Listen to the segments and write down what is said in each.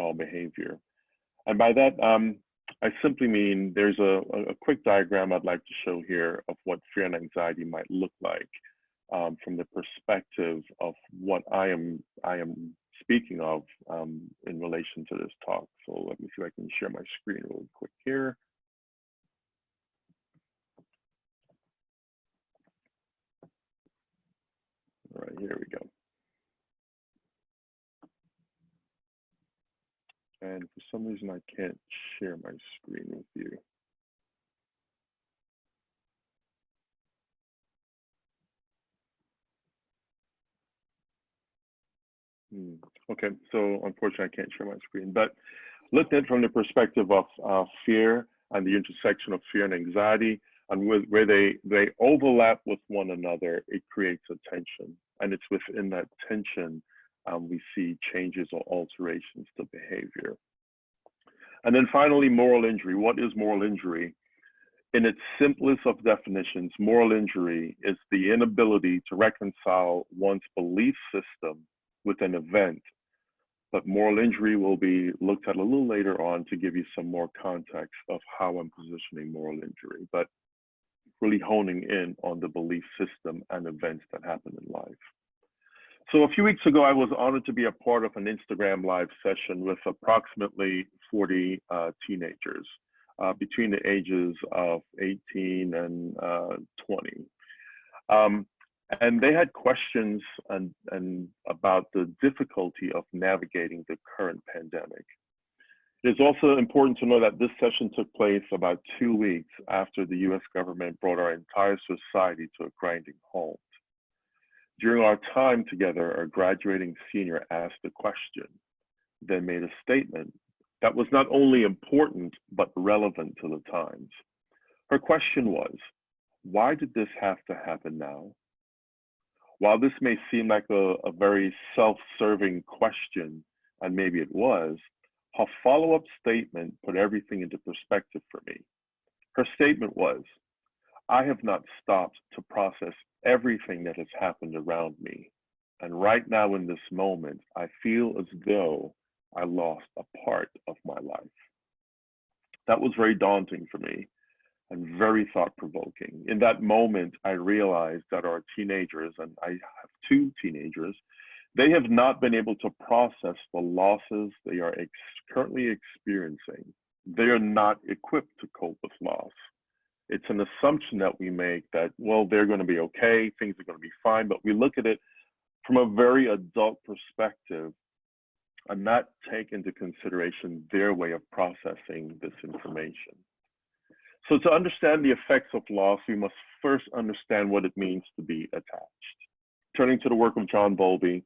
all behavior. And by that, I simply mean there's a quick diagram I'd like to show here of what fear and anxiety might look like from the perspective of what I am speaking of in relation to this talk. So let me see if I can share my screen real quick here. All right, here we go. And for some reason, I can't share my screen with you. Okay, so unfortunately, I can't share my screen. But looked at from the perspective of fear and the intersection of fear and anxiety, and where they overlap with one another, it creates a tension. And it's within that tension we see changes or alterations to behavior. And then finally, moral injury. What is moral injury? In its simplest of definitions, moral injury is the inability to reconcile one's belief system with an event. But moral injury will be looked at a little later on to give you some more context of how I'm positioning moral injury, but really honing in on the belief system and events that happen in life. So a few weeks ago, I was honored to be a part of an Instagram live session with approximately 40 teenagers between the ages of 18 and 20. And they had questions and about the difficulty of navigating the current pandemic. It's also important to know that this session took place about 2 weeks after the US government brought our entire society to a grinding halt. During our time together, our graduating senior asked a question, then made a statement that was not only important, but relevant to the times. Her question was, why did this have to happen now? While this may seem like a very self-serving question, and maybe it was, her follow-up statement put everything into perspective for me. Her statement was, I have not stopped to process everything that has happened around me. And right now in this moment, I feel as though I lost a part of my life. That was very daunting for me and very thought-provoking. In that moment, I realized that our teenagers, and I have 2 teenagers, they have not been able to process the losses they are currently experiencing. They are not equipped to cope with loss. It's an assumption that we make that, well, they're going to be okay, things are going to be fine, but we look at it from a very adult perspective and not take into consideration their way of processing this information. So to understand the effects of loss, we must first understand what it means to be attached. Turning to the work of John Bowlby,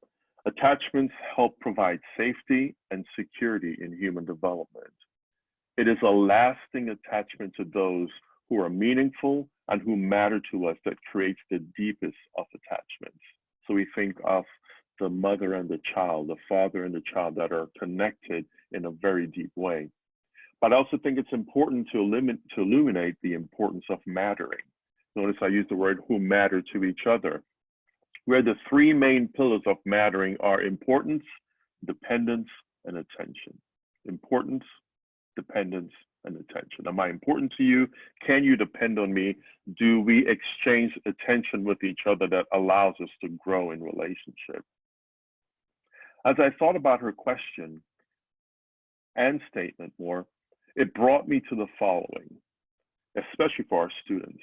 attachments help provide safety and security in human development. It is a lasting attachment to those who are meaningful and who matter to us that creates the deepest of attachments. So we think of the mother and the child, the father and the child that are connected in a very deep way. But I also think it's important to illuminate the importance of mattering. Notice I use the word who matter to each other, where the 3 main pillars of mattering are importance, dependence, and attention. Importance, dependence, and attention. Am I important to you? Can you depend on me? Do we exchange attention with each other that allows us to grow in relationship? As I thought about her question and statement more, it brought me to the following, especially for our students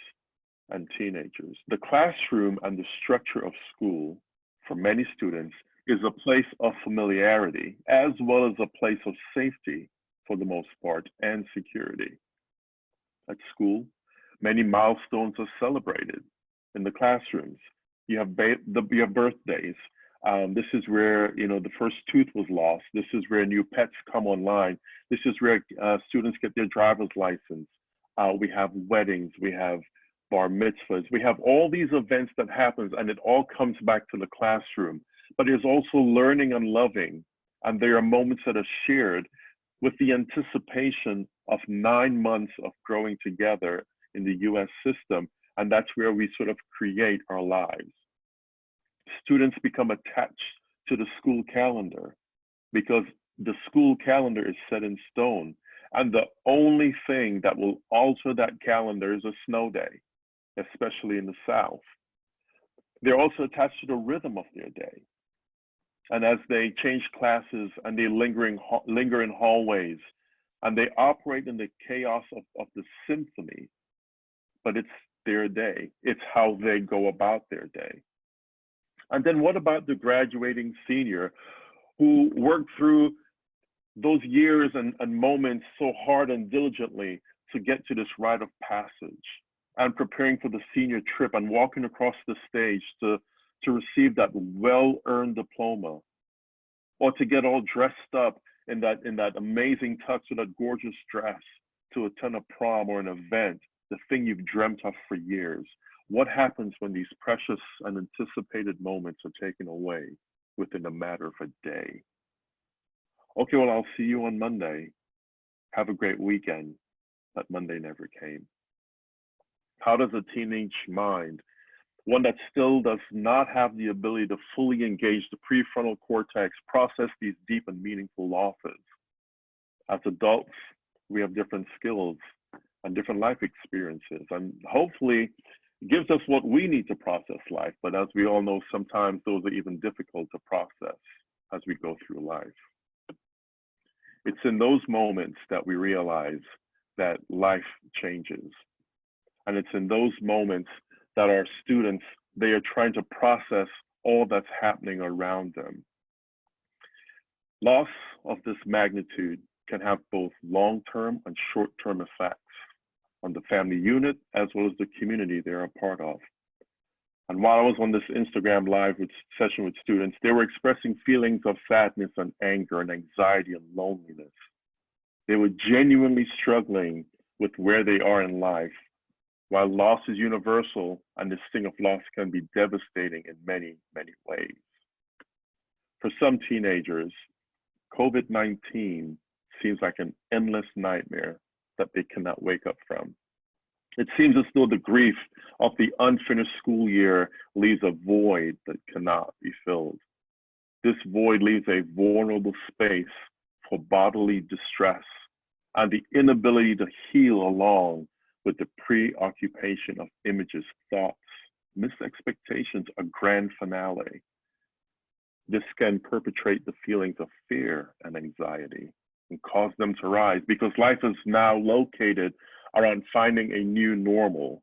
and teenagers. The classroom and the structure of school for many students is a place of familiarity as well as a place of safety for the most part and security. At school, many milestones are celebrated. In the classrooms, you have birthdays. This is where the first tooth was lost. This is where new pets come online. This is where students get their driver's license. We have weddings. We have bar mitzvahs. We have all these events that happens, and it all comes back to the classroom. But there's also learning and loving, and there are moments that are shared with the anticipation of 9 months of growing together in the US system, and that's where we sort of create our lives. Students become attached to the school calendar because the school calendar is set in stone, and the only thing that will alter that calendar is a snow day, especially in the South. They're also attached to the rhythm of their day. And as they change classes and they linger in hallways and they operate in the chaos of the symphony, but it's their day. It's how they go about their day. And then what about the graduating senior who worked through those years and moments so hard and diligently to get to this rite of passage and preparing for the senior trip and walking across the stage to receive that well-earned diploma, or to get all dressed up in that amazing tux or that gorgeous dress to attend a prom or an event, the thing you've dreamt of for years? What happens when these precious and anticipated moments are taken away within a matter of a day? Okay, well, I'll see you on Monday. Have a great weekend. But Monday never came. How does a teenage mind, one that still does not have the ability to fully engage the prefrontal cortex, process these deep and meaningful losses? As adults, we have different skills and different life experiences, and hopefully it gives us what we need to process life. But as we all know, sometimes those are even difficult to process as we go through life. It's in those moments that we realize that life changes. And it's in those moments that our students, they are trying to process all that's happening around them. Loss of this magnitude can have both long-term and short-term effects on the family unit as well as the community they're a part of. And while I was on this Instagram live session with students, they were expressing feelings of sadness and anger and anxiety and loneliness. They were genuinely struggling with where they are in life. While loss is universal and the sting of loss can be devastating in many, many ways. For some teenagers, COVID-19 seems like an endless nightmare that they cannot wake up from. It seems as though the grief of the unfinished school year leaves a void that cannot be filled. This void leaves a vulnerable space for bodily distress and the inability to heal along with the preoccupation of images, thoughts, missed expectations, a grand finale. This can perpetrate the feelings of fear and anxiety and cause them to rise because life is now located around finding a new normal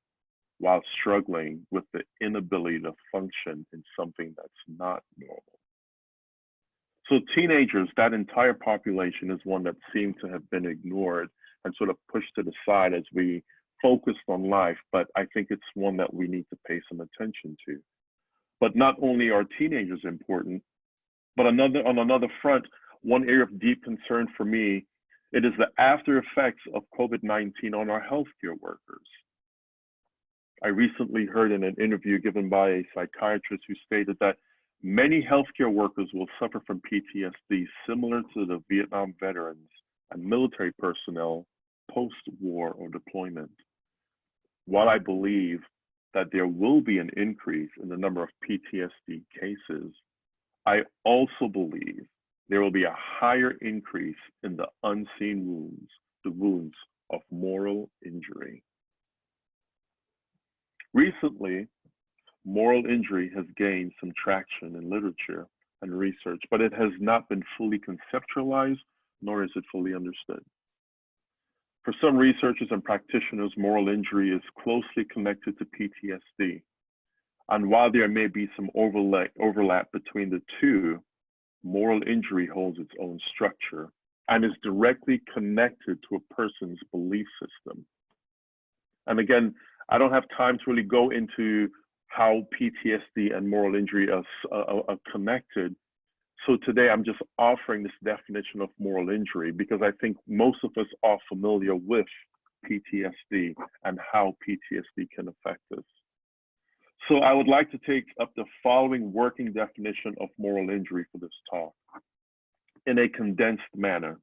while struggling with the inability to function in something that's not normal. So teenagers, that entire population is one that seemed to have been ignored and sort of pushed to the side as we focused on life, but I think it's one that we need to pay some attention to. But not only are teenagers important, but on another front, one area of deep concern for me, it is the after effects of COVID-19 on our healthcare workers. I recently heard in an interview given by a psychiatrist who stated that many healthcare workers will suffer from PTSD similar to the Vietnam veterans and military personnel post-war or deployment. While I believe that there will be an increase in the number of PTSD cases, I also believe there will be a higher increase in the unseen wounds, the wounds of moral injury. Recently, moral injury has gained some traction in literature and research, but it has not been fully conceptualized, nor is it fully understood. For some researchers and practitioners, moral injury is closely connected to PTSD. And while there may be some overlap between the two, moral injury holds its own structure and is directly connected to a person's belief system. And again, I don't have time to really go into how PTSD and moral injury are connected. So today I'm just offering this definition of moral injury because I think most of us are familiar with PTSD and how PTSD can affect us. So I would like to take up the following working definition of moral injury for this talk. In a condensed manner,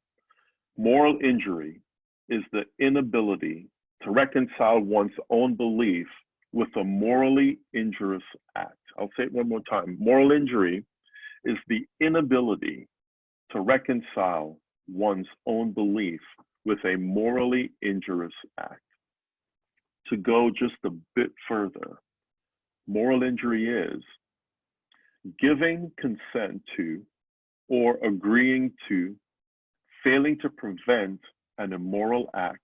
moral injury is the inability to reconcile one's own belief with a morally injurious act. I'll say it one more time. Moral injury is the inability to reconcile one's own belief with a morally injurious act. To go just a bit further, moral injury is giving consent to or agreeing to, failing to prevent an immoral act,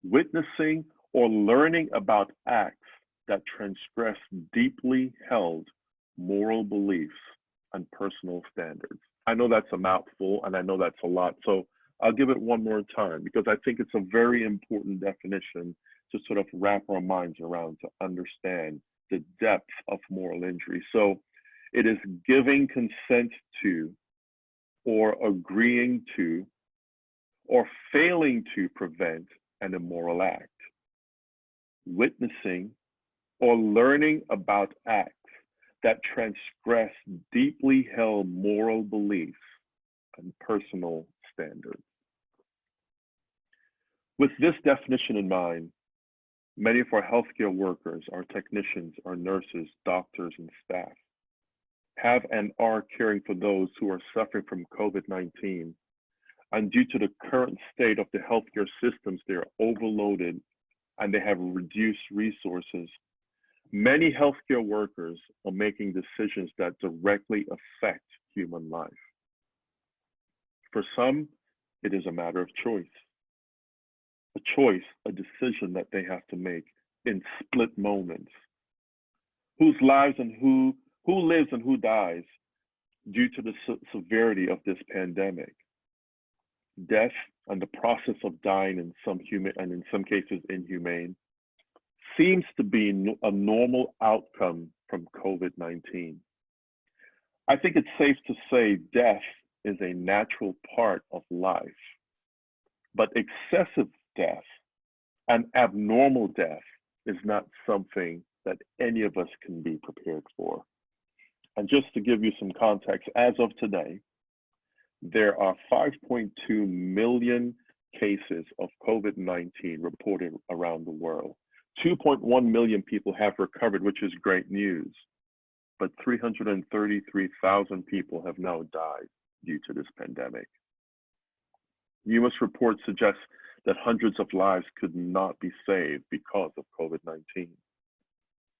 witnessing or learning about acts that transgress deeply held moral beliefs and personal standards. I know that's a mouthful and I know that's a lot, so I'll give it one more time because I think it's a very important definition to sort of wrap our minds around to understand the depth of moral injury. So it is giving consent to or agreeing to or failing to prevent an immoral act, witnessing or learning about acts that transgress deeply held moral beliefs and personal standards. With this definition in mind, many of our healthcare workers, our technicians, our nurses, doctors, and staff have and are caring for those who are suffering from COVID-19. And due to the current state of the healthcare systems, they are overloaded and they have reduced resources. Many healthcare workers are making decisions that directly affect human life. For some, it is a matter of choice. A choice, a decision that they have to make in split moments. Whose lives and who lives and who dies due to the severity of this pandemic. Death and the process of dying in some cases inhumane seems to be a normal outcome from COVID-19. I think it's safe to say death is a natural part of life, but excessive death and abnormal death is not something that any of us can be prepared for. And just to give you some context, as of today, there are 5.2 million cases of COVID-19 reported around the world. 2.1 million people have recovered, which is great news, but 333,000 people have now died due to this pandemic. Numerous reports suggest that hundreds of lives could not be saved because of COVID-19.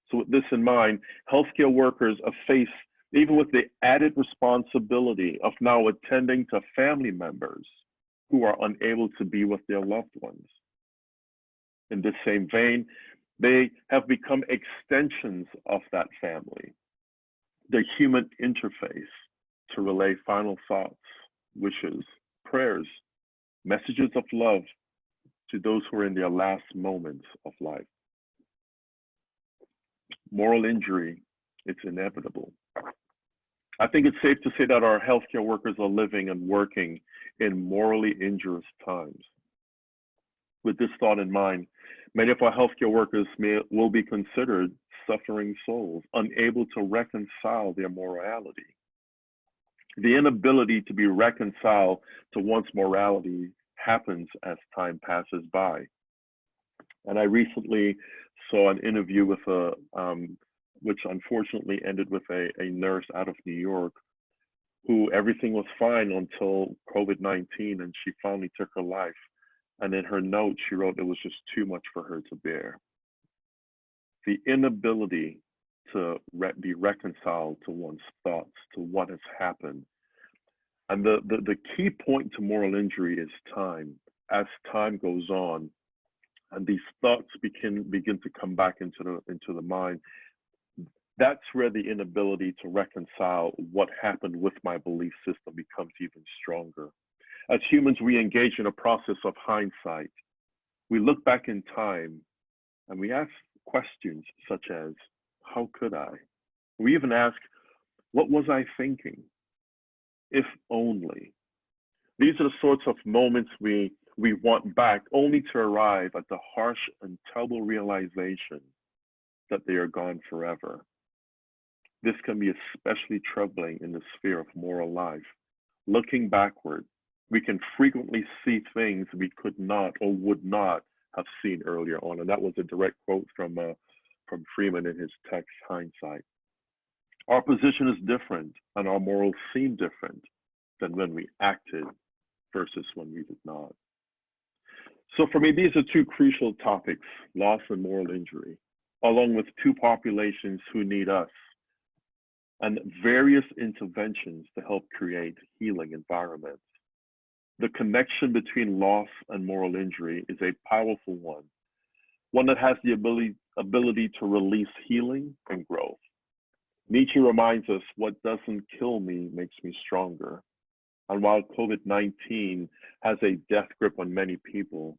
So with this in mind, healthcare workers are faced even with the added responsibility of now attending to family members who are unable to be with their loved ones. In this same vein, they have become extensions of that family, the human interface to relay final thoughts, wishes, prayers, messages of love to those who are in their last moments of life. Moral injury, it's inevitable. I think it's safe to say that our healthcare workers are living and working in morally injurious times. With this thought in mind, many of our healthcare workers will be considered suffering souls, unable to reconcile their morality. The inability to be reconciled to one's morality happens as time passes by. And I recently saw an interview with which unfortunately ended with a nurse out of New York who everything was fine until COVID-19 and she finally took her life. And in her note, she wrote it was just too much for her to bear. The inability to be reconciled to one's thoughts, to what has happened. And the key point to moral injury is time. As time goes on, and these thoughts begin to come back into the mind, that's where the inability to reconcile what happened with my belief system becomes even stronger. As humans, we engage in a process of hindsight. We look back in time and we ask questions such as, how could I? We even ask, what was I thinking? If only. These are the sorts of moments we want back, only to arrive at the harsh and terrible realization that they are gone forever. This can be especially troubling in the sphere of moral life. Looking backward, we can frequently see things we could not or would not have seen earlier on. And that was a direct quote from Freeman in his text, Hindsight. Our position is different and our morals seem different. than when we acted versus when we did not. So for me, these are two crucial topics, loss and moral injury, along with two populations who need us, and various interventions to help create healing environments. The connection between loss and moral injury is a powerful one that has the ability to release healing and growth. Nietzsche reminds us, what doesn't kill me makes me stronger. And while COVID-19 has a death grip on many people,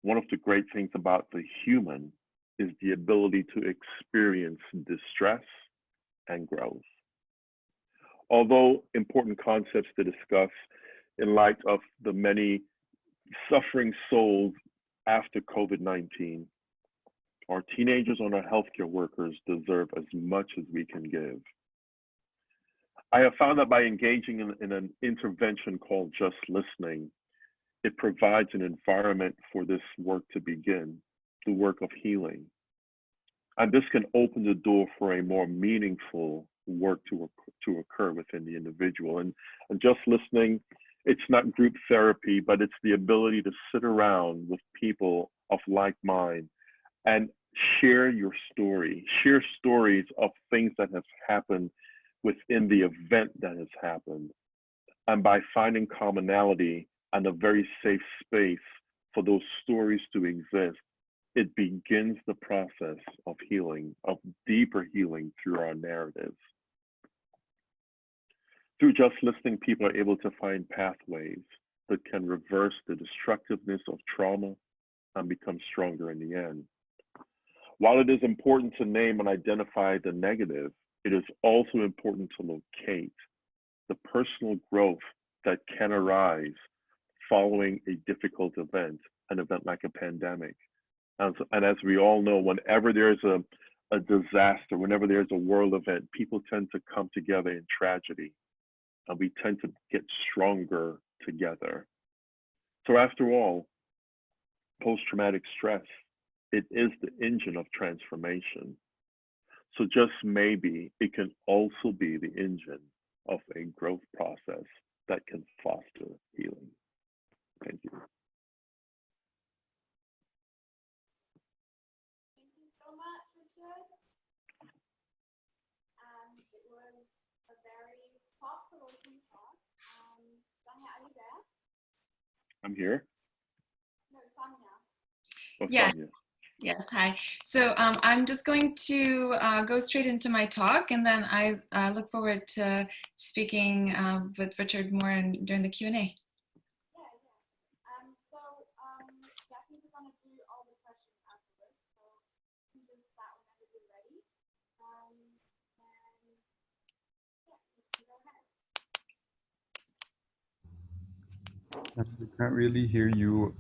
one of the great things about the human is the ability to experience distress and growth. Although important concepts to discuss in light of the many suffering souls after COVID-19, our teenagers and our healthcare workers deserve as much as we can give. I have found that by engaging in an intervention called just listening, it provides an environment for this work to begin, the work of healing. And this can open the door for a more meaningful work to occur within the individual. And just listening, it's not group therapy, but it's the ability to sit around with people of like mind and share your story, share stories of things that have happened within the event that has happened. And by finding commonality and a very safe space for those stories to exist, it begins the process of healing, of deeper healing through our narratives. Through just listening, people are able to find pathways that can reverse the destructiveness of trauma and become stronger in the end. While it is important to name and identify the negative, it is also important to locate the personal growth that can arise following a difficult event, an event like a pandemic. And as we all know, whenever there's a disaster, whenever there's a world event, people tend to come together in tragedy, and we tend to get stronger together. So after all, post-traumatic stress, it is the engine of transformation. So just maybe it can also be the engine of a growth process that can foster healing. Thank you. Thank you so much, Richard. It was a very thought-provoking talk. Sonja, are you there? I'm here. No, Sonja. Oh, Yeah. Sonja. Yes, hi. So I'm just going to go straight into my talk, and then I look forward to speaking with Richard more during the Q&A. Yeah. Jackie's going to do all the questions afterwards, so you can just start whenever you're ready. We can't really hear you.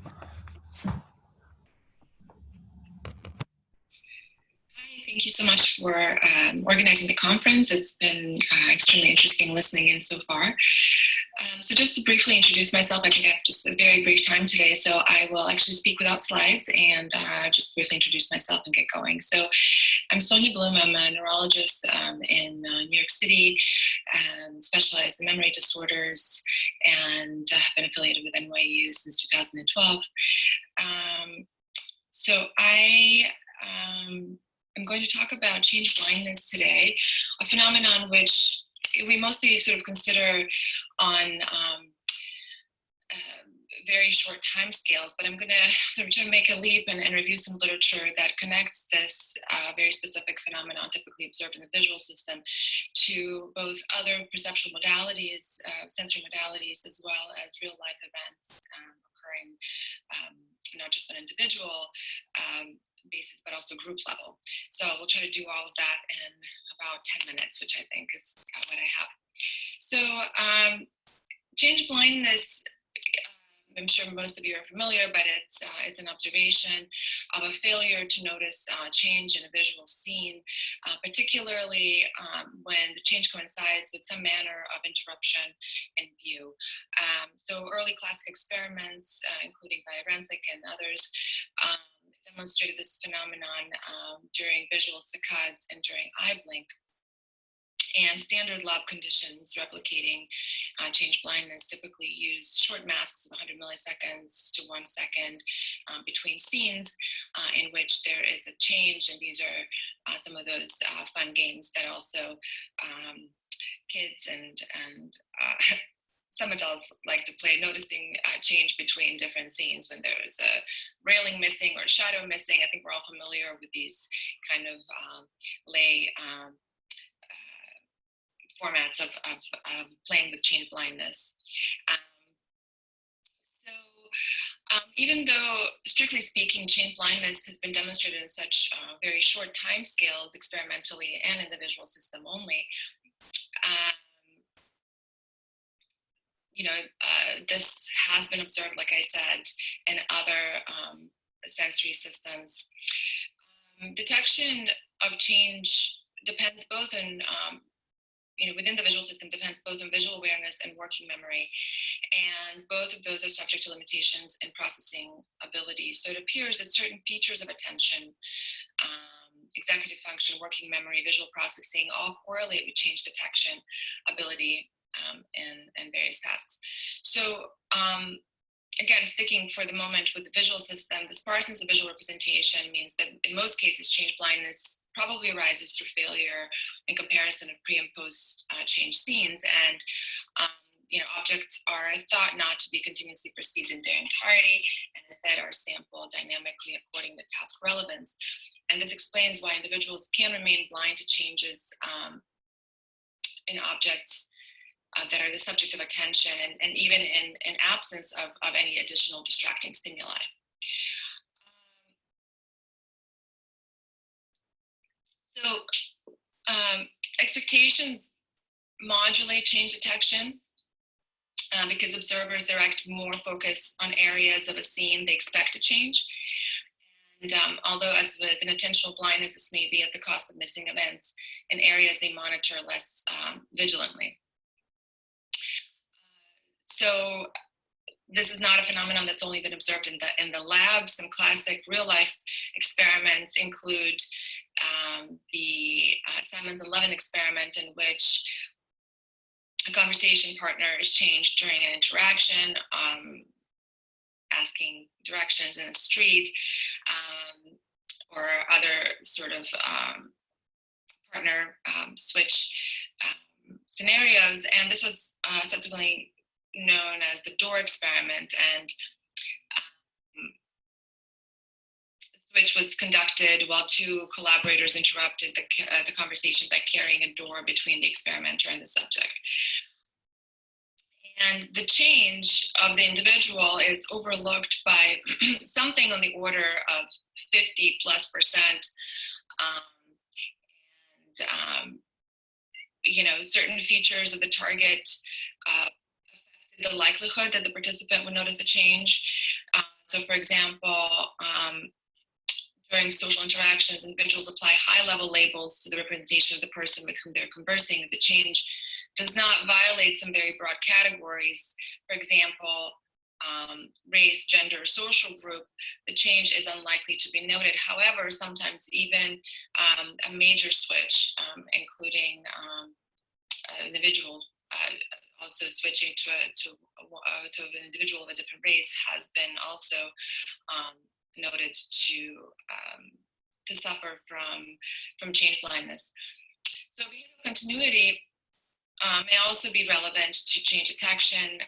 Thank you so much for organizing the conference. It's been extremely interesting listening in so far. So just to briefly introduce myself, I think I have just a very brief time today, so I will actually speak without slides and just briefly introduce myself and get going. So I'm Sonja Blum. I'm a neurologist in New York City, specialized in memory disorders, and have been affiliated with NYU since 2012. So I'm going to talk about change blindness today, a phenomenon which we mostly sort of consider on very short time scales, but I'm going to sort of try to make a leap and review some literature that connects this very specific phenomenon typically observed in the visual system to both other perceptual modalities, sensory modalities, as well as real life events occurring not just on an individual basis, but also group level. So we'll try to do all of that in about 10 minutes, which I think is what I have. So change blindness, I'm sure most of you are familiar, but it's an observation of a failure to notice change in a visual scene, particularly when the change coincides with some manner of interruption in view. So early classic experiments, including by Rancic and others, demonstrated this phenomenon during visual saccades and during eye blink. And standard lab conditions replicating change blindness typically use short masks of 100 milliseconds to 1 second between scenes in which there is a change. And these are some of those fun games that also kids and some adults like to play, noticing change between different scenes when there's a railing missing or shadow missing. I think we're all familiar with these kind of lay formats of playing with change blindness. Even though, strictly speaking, change blindness has been demonstrated in such very short time scales, experimentally and in the visual system only, this has been observed, like I said, in other sensory systems. Detection of change depends both on within the visual system depends both on visual awareness and working memory. And both of those are subject to limitations in processing abilities. So it appears that certain features of attention, executive function, working memory, visual processing, all correlate with change detection ability in various tasks. So again, sticking for the moment with the visual system, the sparseness of visual representation means that in most cases, change blindness probably arises through failure in comparison of pre and post change scenes. And objects are thought not to be continuously perceived in their entirety, and instead are sampled dynamically according to task relevance. And this explains why individuals can remain blind to changes in objects that are the subject of attention, and even in absence of any additional distracting stimuli. So expectations modulate change detection because observers direct more focus on areas of a scene they expect to change. And although as with an attentional blindness, this may be at the cost of missing events in areas they monitor less vigilantly. So this is not a phenomenon that's only been observed in the lab. Some classic real-life experiments include the Simons and Levin experiment, in which a conversation partner is changed during an interaction, asking directions in a street, or other sort of partner switch scenarios. And this was subsequently known as the door experiment, and which was conducted while two collaborators interrupted the conversation by carrying a door between the experimenter and the subject. And the change of the individual is overlooked by something on the order of 50+%. Certain features of the target affected the likelihood that the participant would notice a change. So for example, during social interactions, individuals apply high-level labels to the representation of the person with whom they're conversing. If the change does not violate some very broad categories, for example, race, gender, social group, the change is unlikely to be noted. However, sometimes even a major switch, including an individual also switching to an individual of a different race, has been also noted to suffer from change blindness. So behavioral continuity may also be relevant to change detection.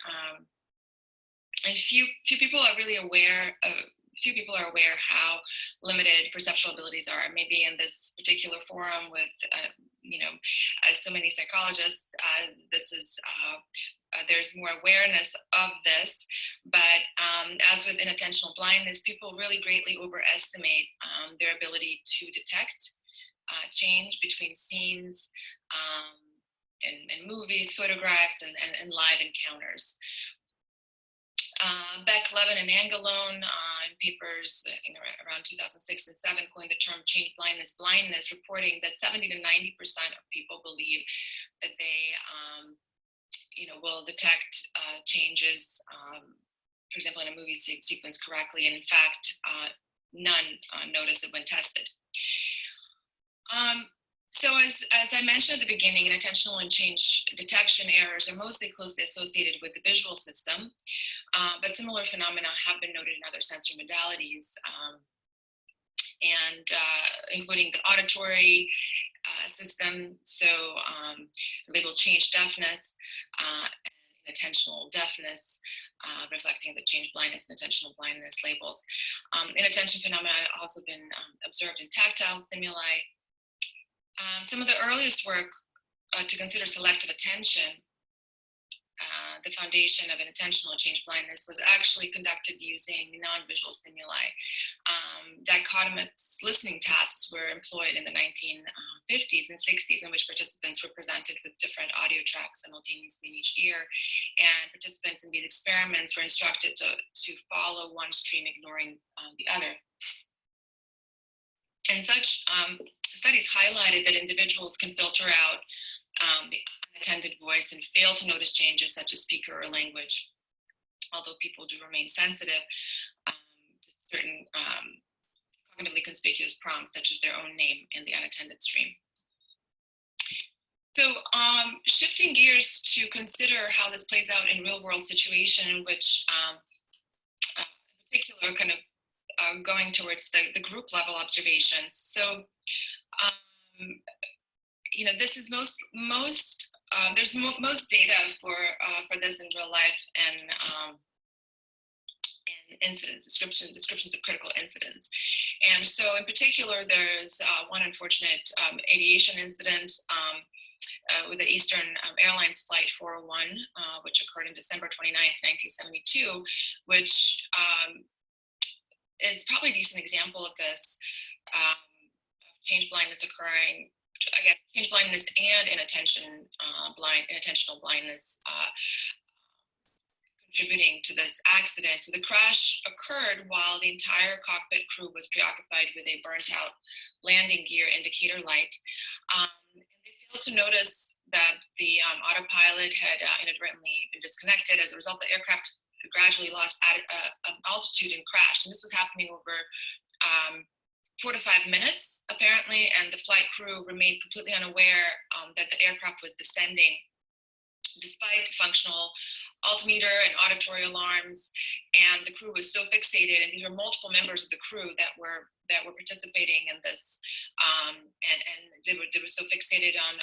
And few people are really aware of. Few people are aware how limited perceptual abilities are. Maybe in this particular forum with, so many psychologists, there's more awareness of this. But as with inattentional blindness, people really greatly overestimate their ability to detect change between scenes in movies, photographs, and live encounters. Beck, Levin, and Angelone in papers, I think around 2006 and 2007, coined the term change blindness, reporting that 70 to 90% of people believe that they, will detect changes, for example, in a movie sequence correctly. And in fact, none notice it when tested. So as I mentioned at the beginning, inattentional and change detection errors are mostly closely associated with the visual system, but similar phenomena have been noted in other sensory modalities, and including the auditory system, so labeled change deafness, and inattentional deafness, reflecting the change blindness and attentional blindness labels. Inattention phenomena have also been observed in tactile stimuli. Some of the earliest work to consider selective attention, the foundation of inattentional change blindness, was actually conducted using non-visual stimuli. Dichotomous listening tasks were employed in the 1950s and 60s, in which participants were presented with different audio tracks simultaneously in each ear, and participants in these experiments were instructed to follow one stream, ignoring the other. And such studies highlighted that individuals can filter out the unattended voice and fail to notice changes such as speaker or language, although people do remain sensitive to certain cognitively conspicuous prompts, such as their own name in the unattended stream. So shifting gears to consider how this plays out in real-world situation in which, in particular, kind of going towards the group level observations. So, you know, this is most data for this in real life and incidents, descriptions of critical incidents. And so in particular, there's one unfortunate aviation incident with the Eastern Airlines Flight 401, which occurred on December 29th, 1972, which is probably a decent example of this, change blindness occurring, I guess, change blindness and inattentional blindness contributing to this accident. So the crash occurred while the entire cockpit crew was preoccupied with a burnt out landing gear indicator light. And they failed to notice that the autopilot had inadvertently been disconnected. As a result, the aircraft gradually lost altitude and crashed. And this was happening over 4 to 5 minutes, apparently, and the flight crew remained completely unaware that the aircraft was descending, despite functional altimeter and auditory alarms. And the crew was so fixated, and these were multiple members of the crew that were participating in this, and they were so fixated on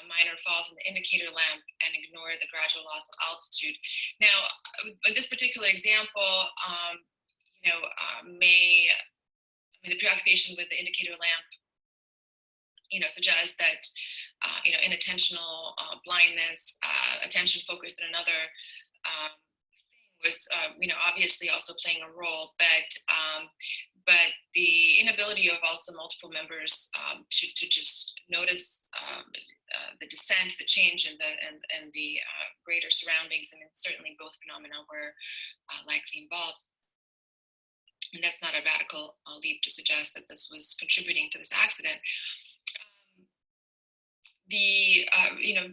minor fault in the indicator lamp and ignore the gradual loss of altitude. Now, in this particular example, the preoccupation with the indicator lamp, suggests that, inattentional blindness, attention focused on another thing was, obviously also playing a role, but the inability of also multiple members to just notice the descent, the change in the greater surroundings, and certainly both phenomena were likely involved. And that's not a radical leap to suggest that this was contributing to this accident. The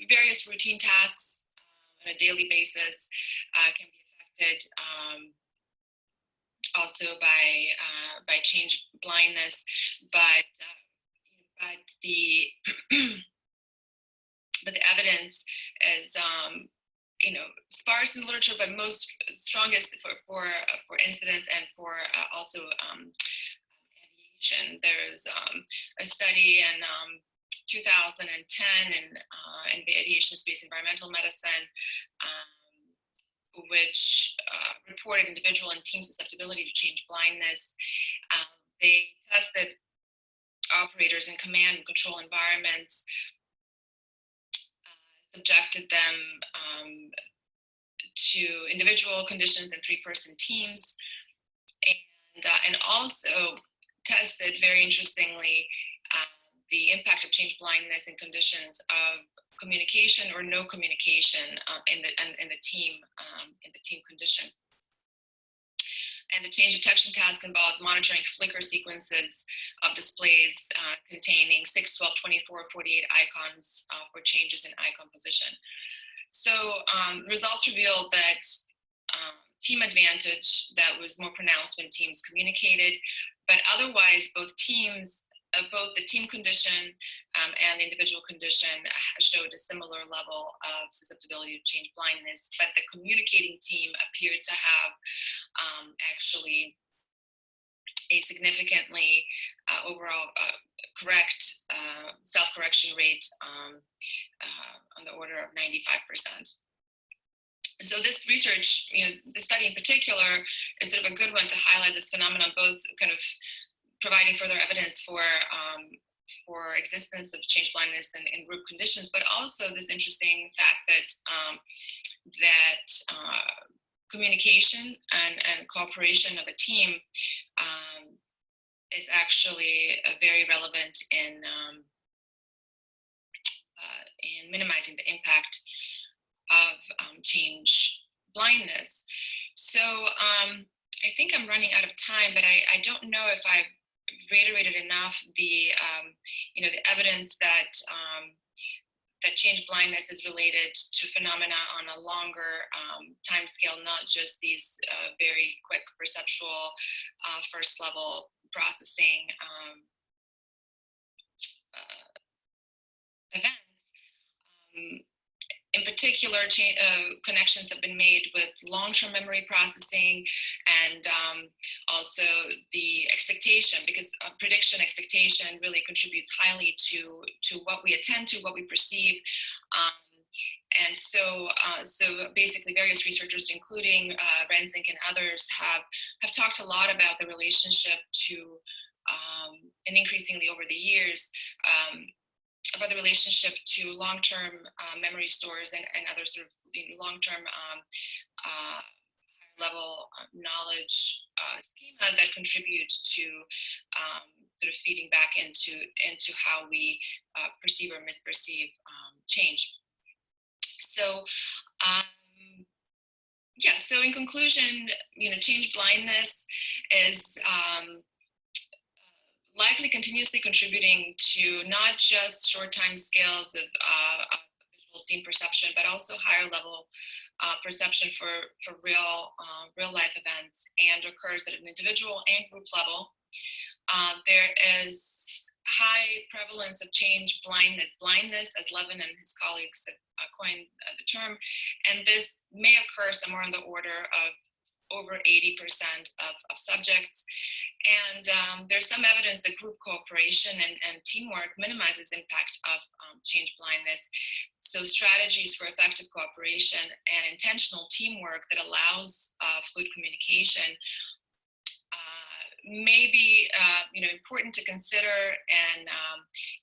various routine tasks on a daily basis can be affected also by change blindness, but the but the evidence is sparse in the literature, but most strongest for incidents and for also aviation. There's a study in 2010 in aviation space environmental medicine, which reported individual and team susceptibility to change blindness. They tested operators in command and control environments, subjected them to individual conditions and 3-person teams, and also tested, very interestingly, the impact of change blindness in conditions of communication or no communication in the team condition. And the change detection task involved monitoring flicker sequences of displays containing 6, 12, 24, 48 icons for changes in icon position. So results revealed that team advantage that was more pronounced when teams communicated, but otherwise both teams both the team condition and the individual condition showed a similar level of susceptibility to change blindness, but the communicating team appeared to have actually a significantly overall correct self-correction rate on the order of 95%. So this research, the study in particular, is sort of a good one to highlight this phenomenon, both kind of providing further evidence for existence of change blindness in group conditions, but also this interesting fact that communication and cooperation of a team is actually very relevant in minimizing the impact of change blindness. So I think I'm running out of time, but I don't know if I've reiterated enough the the evidence that that change blindness is related to phenomena on a longer time scale, not just these very quick perceptual first level processing events. In particular, connections have been made with long-term memory processing and also the expectation, because prediction expectation really contributes highly to what we attend to, what we perceive. And so basically various researchers, including Renzink and others, have talked a lot about the relationship to, and increasingly over the years, about the relationship to long-term memory stores and other sort of long-term level knowledge schema that contribute to sort of feeding back into how we perceive or misperceive change. So yeah, so in conclusion, change blindness is likely continuously contributing to not just short time scales of visual scene perception, but also higher level perception for real life events, and occurs at an individual and group level. There is high prevalence of change blindness, as Levin and his colleagues have coined the term, and this may occur somewhere on the order of over 80% of subjects. And there's some evidence that group cooperation and teamwork minimizes impact of change blindness. So strategies for effective cooperation and intentional teamwork that allows fluid communication may be important to consider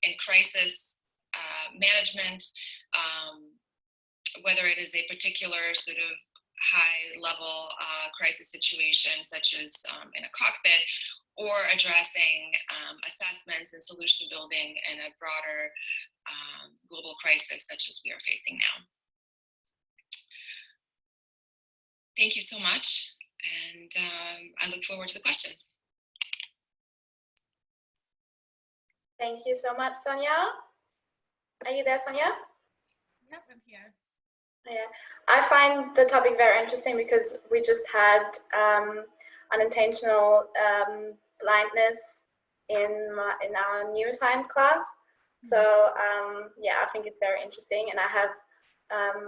in crisis management, whether it is a particular sort of high-level crisis situation, such as in a cockpit, or addressing assessments and solution building in a broader global crisis such as we are facing now. Thank you so much, and I look forward to the questions. Thank you so much, Sonja. Are you there, Sonja? Yep, I'm here. Yeah, I find the topic very interesting because we just had unintentional blindness in our neuroscience class. So yeah, I think it's very interesting, and I have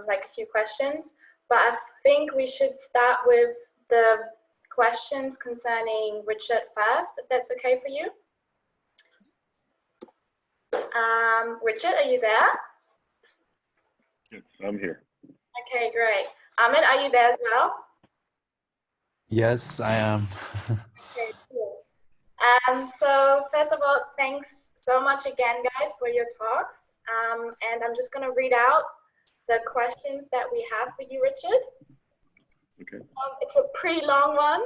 like a few questions, but I think we should start with the questions concerning Richard first, if that's okay for you. Richard, are you there? Yes, I'm here. Okay, great. Ahmed, are you there as well? Yes, I am. Okay, cool. So first of all, thanks so much again, guys, for your talks. And I'm just going to read out the questions that we have for you, Richard. Okay. It's a pretty long one,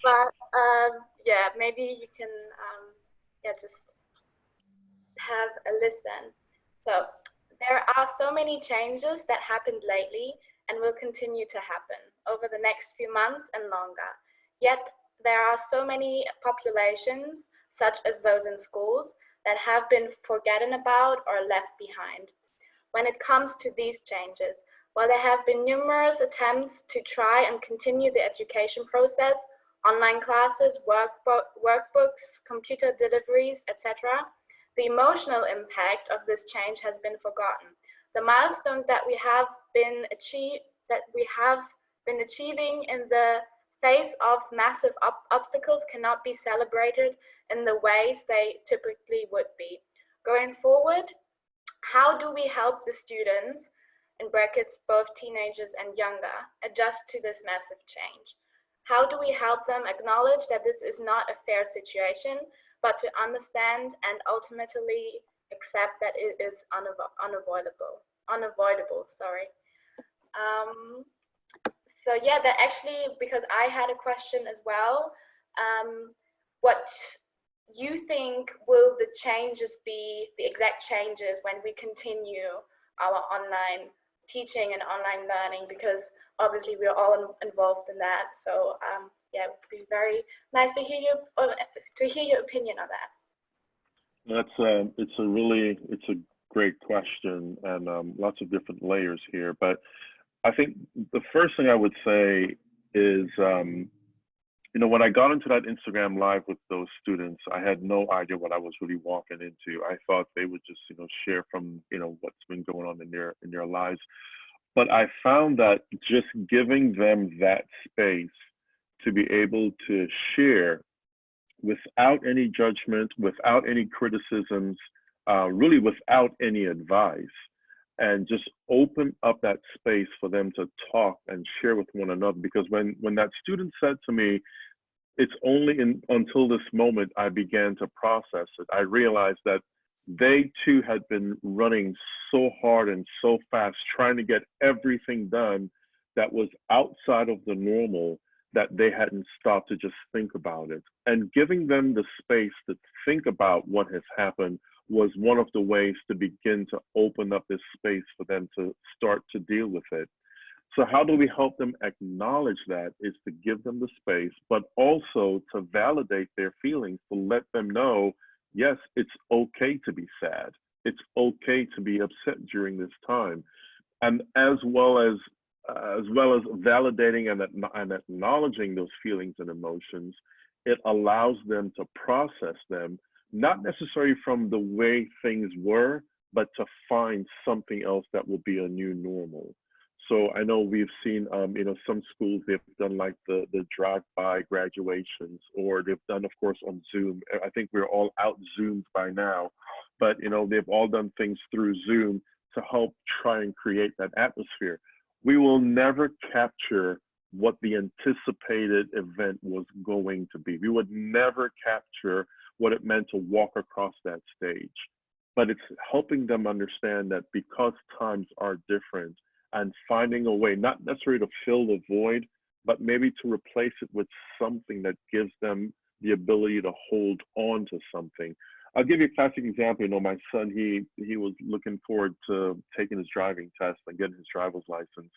but yeah, maybe you can yeah, just have a listen. So there are so many changes that happened lately and will continue to happen over the next few months and longer. Yet there are so many populations, such as those in schools, that have been forgotten about or left behind. When it comes to these changes, while there have been numerous attempts to try and continue the education process, online classes, workbooks, computer deliveries, etc., the emotional impact of this change has been forgotten. The milestones that we have been achieving in the face of massive obstacles cannot be celebrated in the ways they typically would be. Going forward, how do we help the students, in brackets both teenagers and younger, adjust to this massive change? How do we help them acknowledge that this is not a fair situation, but to understand and ultimately accept that it is unavoidable? So yeah, that actually, because I had a question as well, what you think will the changes be, the exact changes when we continue our online teaching and online learning, because obviously we're all involved in that. So yeah, it would be very nice to hear your opinion on that. It's a great question, and lots of different layers here. But I think the first thing I would say is, when I got into that Instagram live with those students, I had no idea what I was really walking into. I thought they would just, share from, what's been going on in their lives. But I found that just giving them that space to be able to share without any judgment, without any criticisms, really without any advice, and just open up that space for them to talk and share with one another. Because when that student said to me, it's only until this moment I began to process it, I realized that they too had been running so hard and so fast, trying to get everything done that was outside of the normal, that they hadn't stopped to just think about it. And giving them the space to think about what has happened was one of the ways to begin to open up this space for them to start to deal with it. So how do we help them acknowledge that? Is to give them the space, but also to validate their feelings, to let them know, yes, it's okay to be sad. It's okay to be upset during this time. And as well as validating and acknowledging those feelings and emotions, it allows them to process them, not necessarily from the way things were, but to find something else that will be a new normal. So I know we've seen, some schools, they've done like the drive-by graduations, or they've done, of course, on Zoom. I think we're all out Zoomed by now, but, they've all done things through Zoom to help try and create that atmosphere. We will never capture what the anticipated event was going to be. We would never capture what it meant to walk across that stage. But it's helping them understand that because times are different, and finding a way, not necessarily to fill the void, but maybe to replace it with something that gives them the ability to hold on to something. I'll give you a classic example. My son, he was looking forward to taking his driving test and getting his driver's license.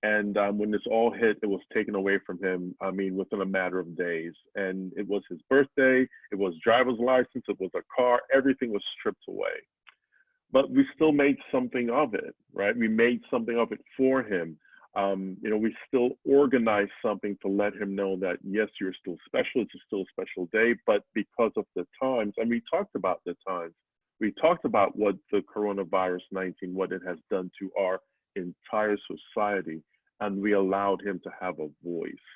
And when this all hit, it was taken away from him, within a matter of days. And it was his birthday, it was driver's license, it was a car, everything was stripped away. But we still made something of it, right? We made something of it for him. We still organized something to let him know that, yes, you're still special. It's still a special day, but because of the times, and we talked about the times, we talked about what the coronavirus 19, what it has done to our entire society, and we allowed him to have a voice.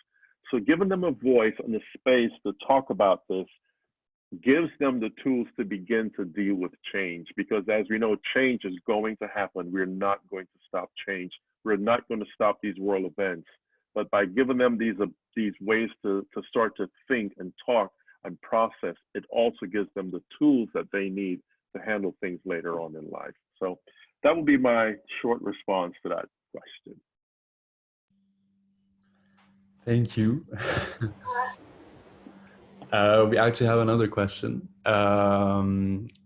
So giving them a voice and a space to talk about this gives them the tools to begin to deal with change, because as we know, change is going to happen. We're not going to stop change. We're not going to stop these world events. But by giving them these ways to start to think and talk and process, it also gives them the tools that they need to handle things later on in life. So that would be my short response to that question. Thank you. We actually have another question.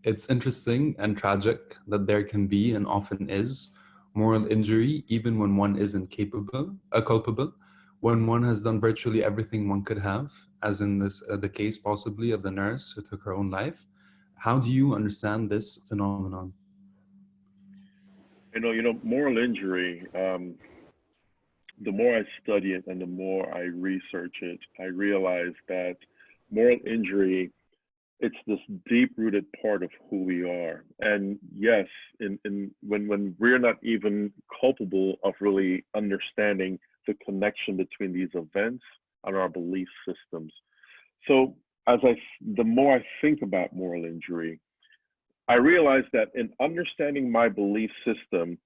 It's interesting and tragic that there can be, and often is, moral injury even when one isn't culpable, when one has done virtually everything one could have, as in the case possibly of the nurse who took her own life. How do you understand this phenomenon? Moral injury, the more I study it and the more I research it, I realize that moral injury, it's this deep-rooted part of who we are. And yes, when we're not even culpable of really understanding the connection between these events and our belief systems. So the more I think about moral injury, I realize that in understanding my belief system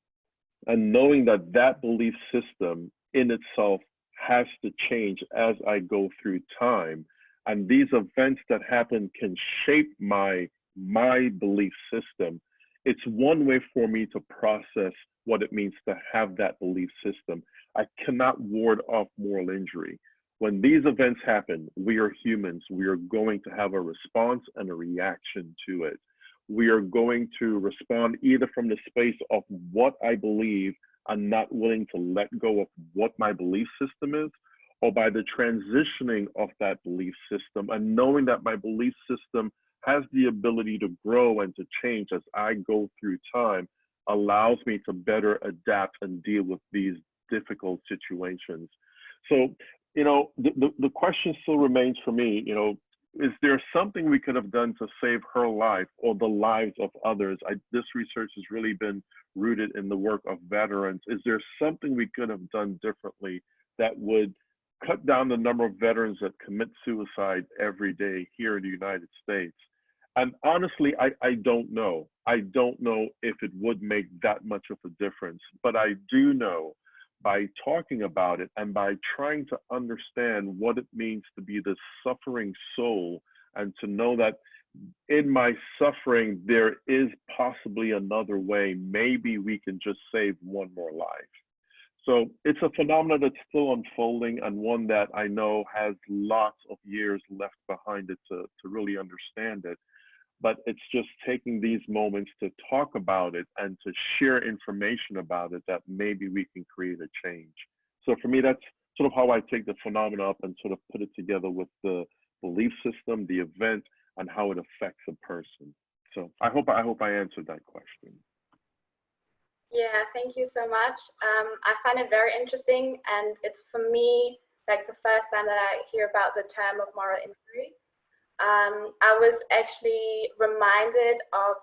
and knowing that that belief system in itself has to change as I go through time, and these events that happen can shape my belief system, it's one way for me to process what it means to have that belief system. I cannot ward off moral injury. When these events happen, we are humans. We are going to have a response and a reaction to it. We are going to respond either from the space of what I believe and not willing to let go of what my belief system is, or by the transitioning of that belief system and knowing that my belief system has the ability to grow and to change as I go through time, allows me to better adapt and deal with these difficult situations. So, the question still remains for me, is there something we could have done to save her life or the lives of others? This research has really been rooted in the work of veterans. Is there something we could have done differently that would cut down the number of veterans that commit suicide every day here in the United States? And honestly, I don't know. I don't know if it would make that much of a difference, but I do know by talking about it and by trying to understand what it means to be the suffering soul and to know that in my suffering, there is possibly another way. Maybe we can just save one more life. So it's a phenomenon that's still unfolding and one that I know has lots of years left behind it to really understand it. But it's just taking these moments to talk about it and to share information about it that maybe we can create a change. So for me, that's sort of how I take the phenomena up and sort of put it together with the belief system, the event, and how it affects a person. So I hope I answered that question. Yeah, thank you so much. I find it very interesting, and it's for me like the first time that I hear about the term of moral injury. I was actually reminded of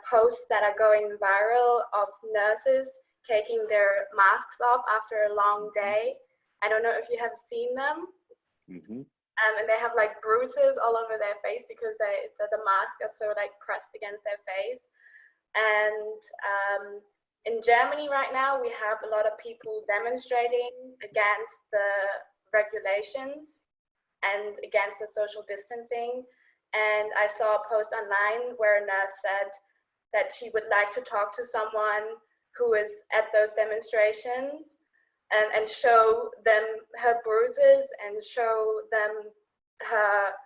posts that are going viral of nurses taking their masks off after a long day. I don't know if you have seen them. Mm-hmm. And they have like bruises all over their face because the mask is so like pressed against their face. And in Germany right now, we have a lot of people demonstrating against the regulations and against the social distancing. And I saw a post online where a nurse said that she would like to talk to someone who is at those demonstrations and show them her bruises and show them her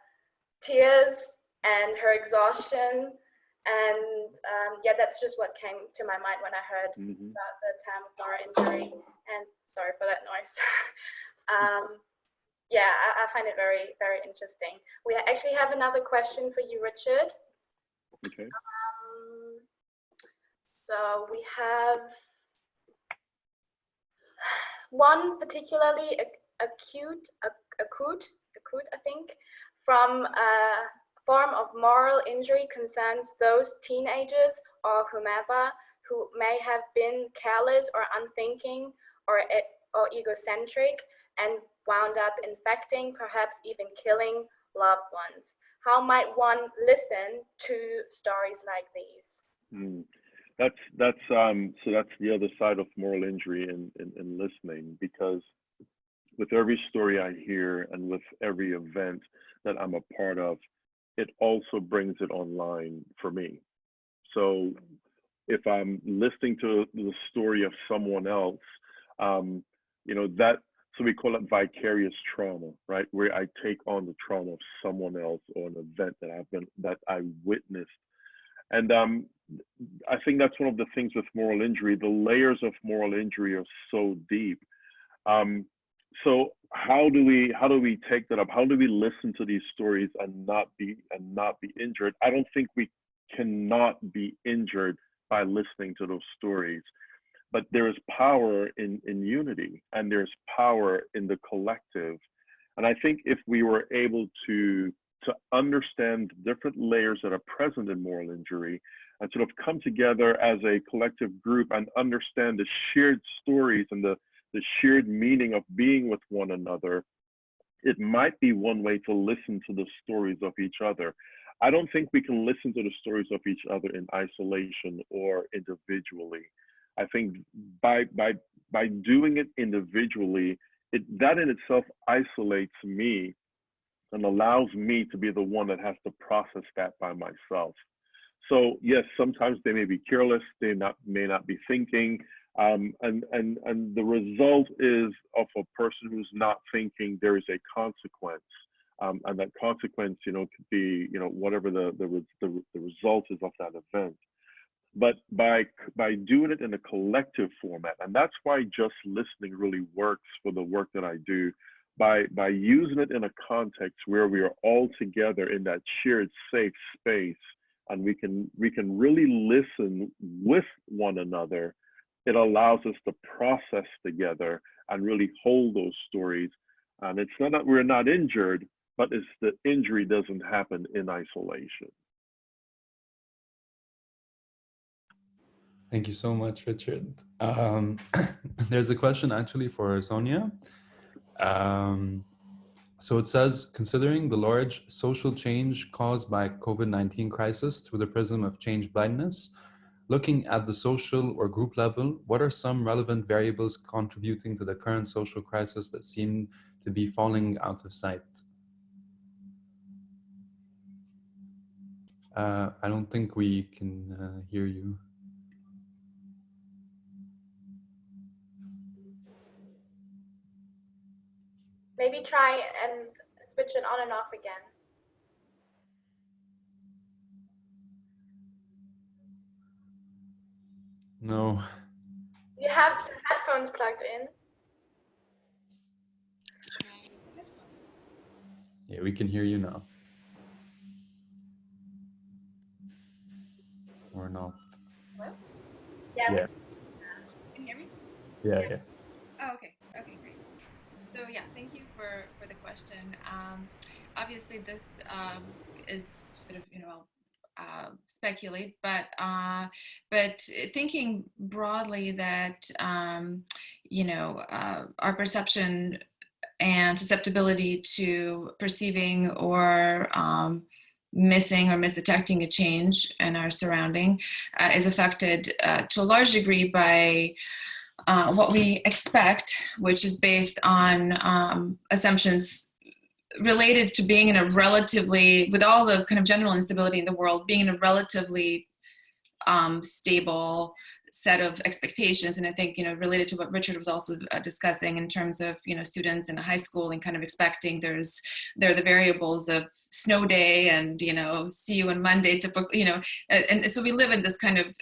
tears and her exhaustion. And yeah, that's just what came to my mind when I heard about the term of moral injury. And sorry for that noise. Yeah, I find it very, very interesting. We actually have another question for you, Richard. Okay. So we have one particularly acute, I think, from a form of moral injury concerns those teenagers or whomever who may have been careless or unthinking or egocentric and wound up infecting, perhaps even killing loved ones. How might one listen to stories like these? That's so that's the other side of moral injury in listening, because with every story I hear and with every event that I'm a part of, it also brings it online for me. So if I'm listening to the story of someone else, so we call it vicarious trauma, right? Where I take on the trauma of someone else or an event that I witnessed. And I think that's one of the things with moral injury. The layers of moral injury are so deep. So how do we take that up? How do we listen to these stories and not be injured? I don't think we cannot be injured by listening to those stories. but there is power in unity, and there's power in the collective. And I think if we were able to understand the different layers that are present in moral injury and sort of come together as a collective group and understand the shared stories and the shared meaning of being with one another, it might be one way to listen to the stories of each other. I don't think we can listen to the stories of each other in isolation or individually. I think by doing it individually, that in itself isolates me and allows me to be the one that has to process that by myself. So yes, sometimes they may be careless, they may not be thinking, and the result is of a person who's not thinking. There is a consequence, and that consequence, could be, whatever the result is of that event. But by doing it in a collective format, and that's why just listening really works for the work that I do. By using it in a context where we are all together in that shared safe space, and we can really listen with one another, it allows us to process together and really hold those stories. And it's not that we're not injured, but it's the injury doesn't happen in isolation. Thank you so much, Richard. There's a question actually for Sonja. So it says, considering the large social change caused by COVID-19 crisis through the prism of change blindness, looking at the social or group level, what are some relevant variables contributing to the current social crisis that seem to be falling out of sight? I don't think we can hear you. Maybe try and switch it on and off again. No. You have your headphones plugged in. Yeah, we can hear you now. Or not. Hello? Yeah. Yeah. Can you hear me? Yeah. Oh, okay, great. So yeah, thank you for the question. Obviously, this is sort of speculate, but thinking broadly that our perception and susceptibility to perceiving or missing or misdetecting a change in our surrounding is affected to a large degree by what we expect, which is based on assumptions related to being in a relatively, with all the kind of general instability in the world, being in a relatively stable set of expectations. And I think, related to what Richard was also discussing in terms of, students in high school and kind of expecting there are the variables of snow day and, see you on Monday, typically, and so we live in this kind of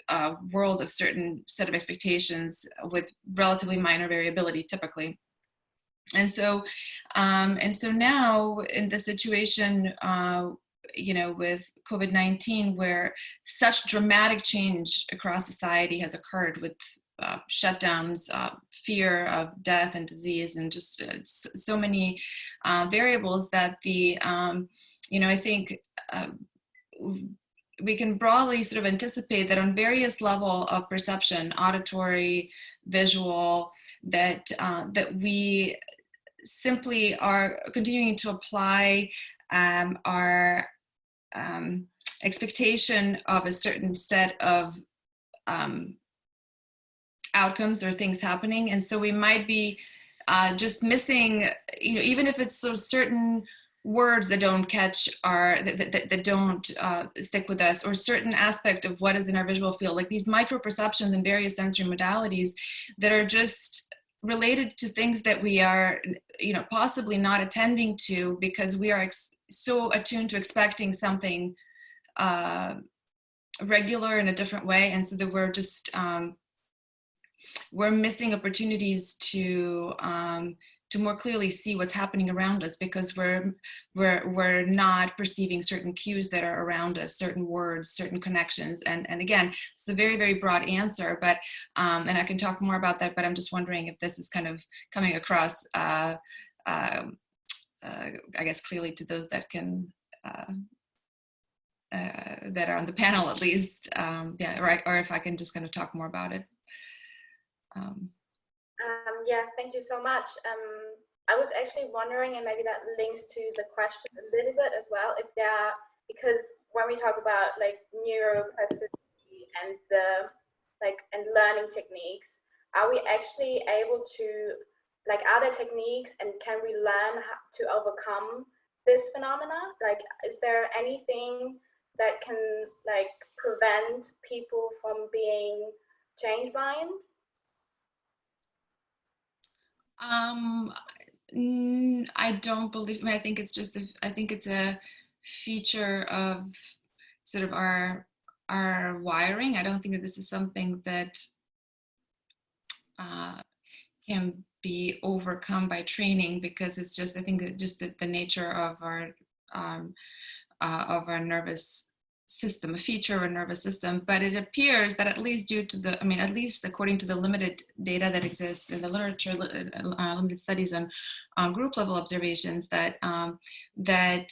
world of certain set of expectations with relatively minor variability typically. And so now in the situation, with COVID-19, where such dramatic change across society has occurred with shutdowns, fear of death and disease, and just so many variables that I think we can broadly sort of anticipate that on various levels of perception, auditory, visual, that we simply are continuing to apply our expectation of a certain set of outcomes or things happening. And so we might be just missing, even if it's sort of certain words that don't catch that don't stick with us, or certain aspect of what is in our visual field, like these micro perceptions and various sensory modalities that are just related to things that we are, possibly not attending to because we are so attuned to expecting something regular in a different way. And so that we're just, we're missing opportunities to more clearly see what's happening around us, because we're not perceiving certain cues that are around us, certain words, certain connections. And again, it's a very, very broad answer, but and I can talk more about that, but I'm just wondering if this is kind of coming across I guess clearly to those that can that are on the panel, at least, yeah, right, or if I can just kind of talk more about it. Yeah, thank you so much. I was actually wondering, and maybe that links to the question a little bit as well, if there are, because when we talk about like neuroplasticity and the and learning techniques, are we actually able to, like, are there techniques and can we learn how to overcome this phenomena? Like, is there anything that can like prevent people from being change blind? I don't believe, I mean, I think it's just, I think it's a feature of sort of our wiring. I don't think that this is something that can be overcome by training, because it's just, I think that just the nature of our nervous system, a feature of our nervous system. But it appears that, at least due to the, I mean, at least according to the limited data that exists in the literature, limited studies on group level observations, that that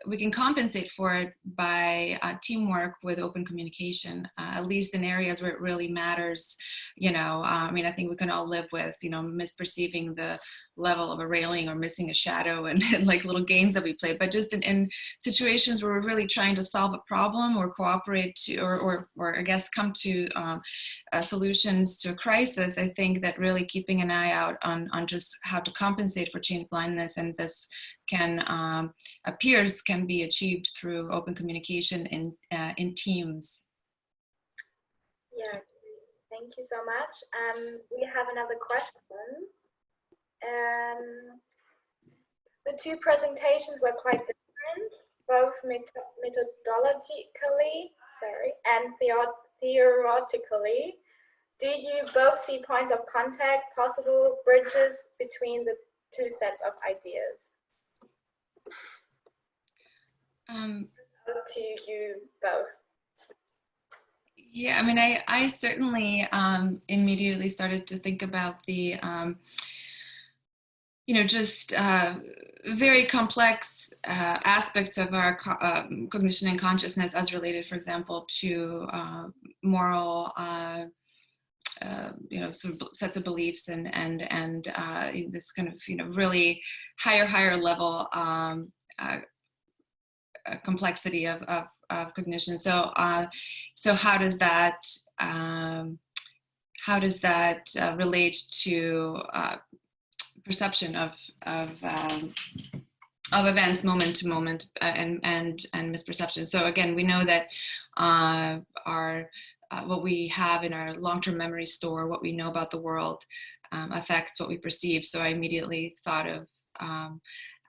we can compensate for it by teamwork with open communication, at least in areas where it really matters. You know, I mean, I think we can all live with, you know, misperceiving the level of a railing or missing a shadow and like little games that we play, but just in situations where we're really trying to solve a problem or cooperate to, or I guess come to solutions to a crisis, I think that really keeping an eye out on just how to compensate for change blindness, and this can appears can be achieved through open communication in teams. Yeah, thank you so much. We have another question. The two presentations were quite different, both methodologically, and theoretically. Did you both see points of contact, possible bridges between the two sets of ideas? To you both. Yeah, I mean, I certainly immediately started to think about the you know, just very complex aspects of our cognition and consciousness, as related, for example, to moral, you know, sort of sets of beliefs and this kind of, you know, really higher level complexity of cognition. So so how does that relate to perception of events moment to moment, and misperception? So again, we know that our what we have in our long-term memory store, what we know about the world, affects what we perceive. So I immediately thought of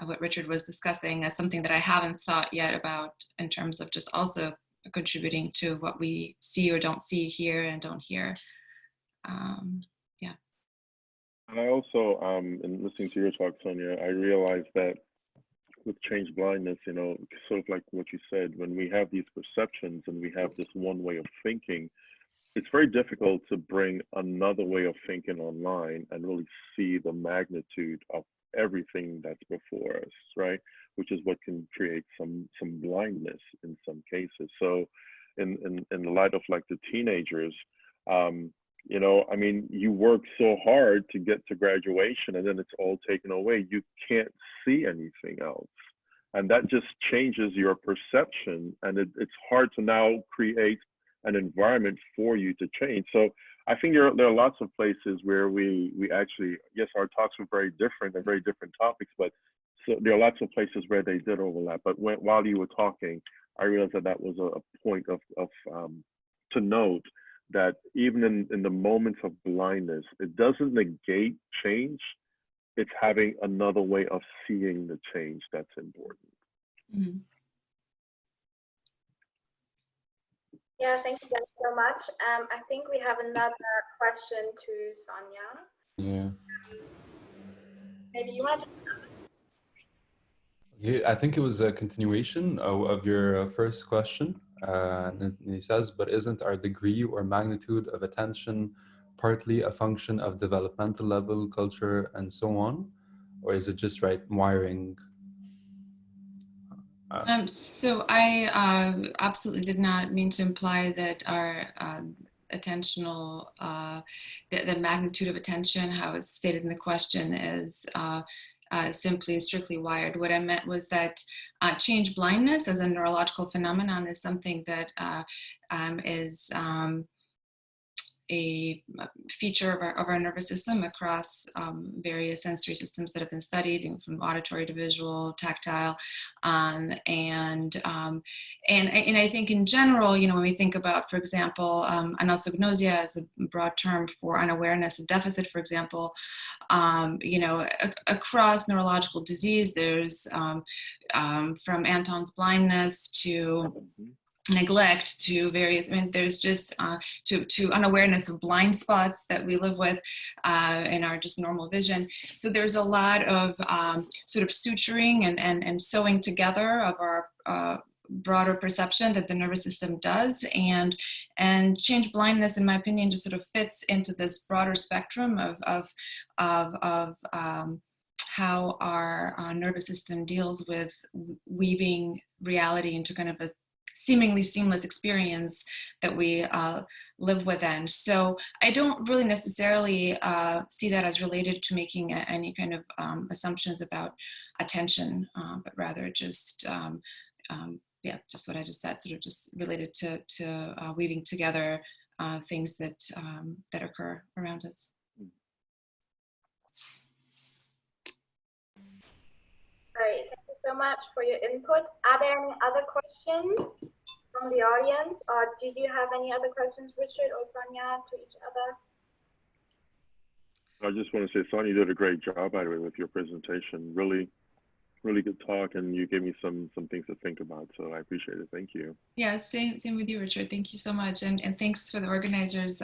what Richard was discussing as something that I haven't thought yet about, in terms of just also contributing to what we see or don't see, hear and don't hear. Yeah. And I also, in listening to your talk, Sonja, I realized that with change blindness, you know, sort of like what you said, when we have these perceptions and we have this one way of thinking, it's very difficult to bring another way of thinking online and really see the magnitude of everything that's before us, right? Which is what can create some blindness in some cases. So in the light of like the teenagers, you know, I mean, you work so hard to get to graduation and then it's all taken away. You can't see anything else. And that just changes your perception. And it's hard to now create an environment for you to change. So I think there are lots of places where we actually, yes, our talks were very different and very different topics, but so there are lots of places where they did overlap. But while you were talking, I realized that was a point of to note that even in the moments of blindness, it doesn't negate change. It's having another way of seeing the change that's important. Mm-hmm. Yeah, thank you guys so much. I think we have another question to Sonja. Yeah. maybe you want to. Yeah, I think it was a continuation of your first question. And he says, but isn't our degree or magnitude of attention partly a function of developmental level, culture, and so on? Or is it just right wiring? So I absolutely did not mean to imply that our attentional, the magnitude of attention, how it's stated in the question, is simply strictly wired. What I meant was that change blindness as a neurological phenomenon is something that is a feature of our nervous system across various sensory systems that have been studied, from auditory to visual, tactile, and I think in general, when we think about, for example, anosognosia as a broad term for unawareness of deficit, for example, across neurological disease, there's from Anton's blindness to neglect to various, there's just to unawareness of blind spots that we live with in our just normal vision. So there's a lot of sort of suturing and sewing together of our broader perception that the nervous system does, and change blindness, in my opinion, just sort of fits into this broader spectrum of how our nervous system deals with weaving reality into kind of a seemingly seamless experience that we live within. So I don't really necessarily see that as related to making any kind of assumptions about attention, but rather just, just what I just said, sort of just related to weaving together things that occur around us. Great, thank you so much for your input. Are there any other questions from the audience, or did you have any other questions, Richard or Sonja, to each other? I just want to say, Sonja, you did a great job, by the way, with your presentation. Really, really good talk, and you gave me some things to think about, so I appreciate it. Thank you. Yeah, same with you, Richard. Thank you so much, and thanks for the organizers